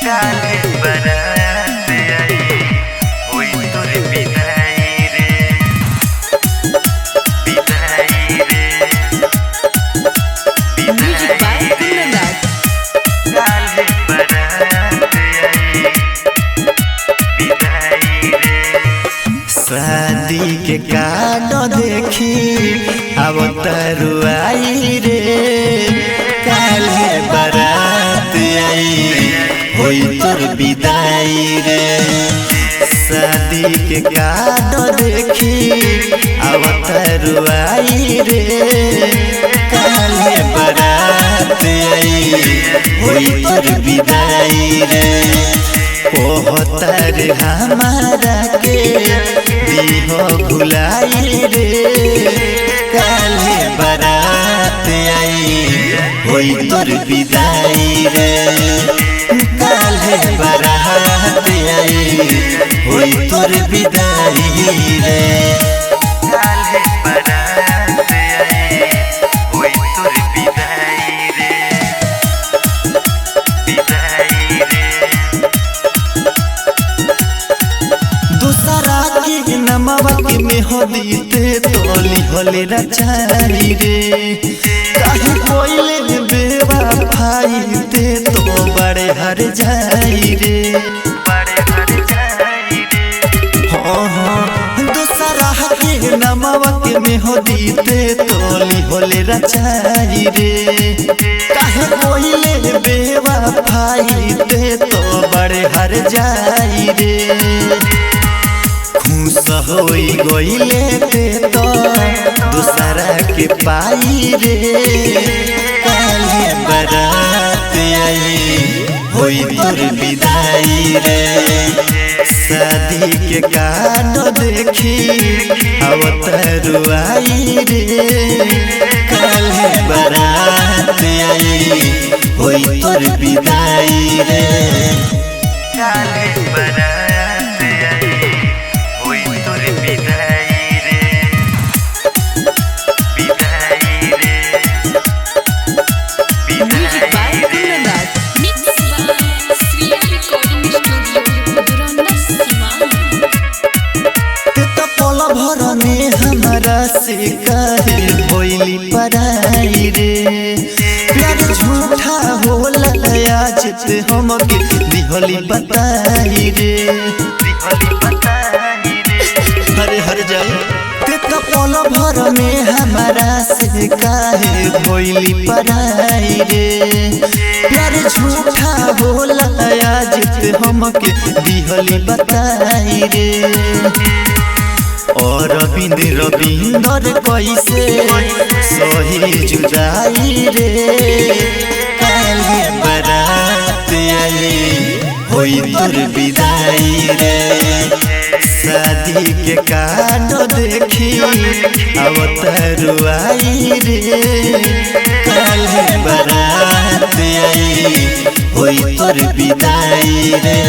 काले बारात आई होई तोर विदाई रे विदाई रे Music by Kundandat. काले बारात आई विदाई रे शादी के कार्ड देखी अब तरुआई रे काले बारात आई होई तोर विदाई रे शादी के कार्ड देखी अब तरुआई रे काले बारात आई होई तोर विदाई रे पोहतर हमारा के दीहो भुलाई रे काले बारात आई होई तोर विदाई रे काले बारात आई होई तोर विदाई रे काले बारात आई होई तोर विदाई रे विदाई रे दूसरा की नमवा के मेहदी ते तोली होले रचाई रे काहे कोइले बेवफाई ते तो बड़े हर जाई रे बड़े हर जाई रे हां दूसरा के नमवा के मेहदी ते तोली होले रचाई रे काहे कोइले बेवफाई ते तो बड़े हर जाई रे खुश होई गइले ते तो दूसरा के पाई रे काले बारात आई होई तोर विदाई रे शादी के कार्ड देखी अब तरुआई रे काले बारात आई होई तोर विदाई रे काले बारात आई होई तोर विदाई रे विदाई रे Music by विदाई रे Kundandat. Mixed by Sriya Recording Studio, Duranda Sivan. ते तो पल भर में हमारा से काहे होइली पराई रे प्यार झूठा होला आज ते हमके दिहली बताई रे दिहली बताई रे हरे हर जाए ते तो पल भर में हमारा से काहे होइली पराई रे प्यार झूठा होला आज ते हमके दिहली बताई रे और रविंदर कैसे सही जुदाई रे काले बारात आई होई तोर विदाई रे शादी के कार्ड देखी अब तरुआई रे काले बारात आई होई तोर विदाई रे।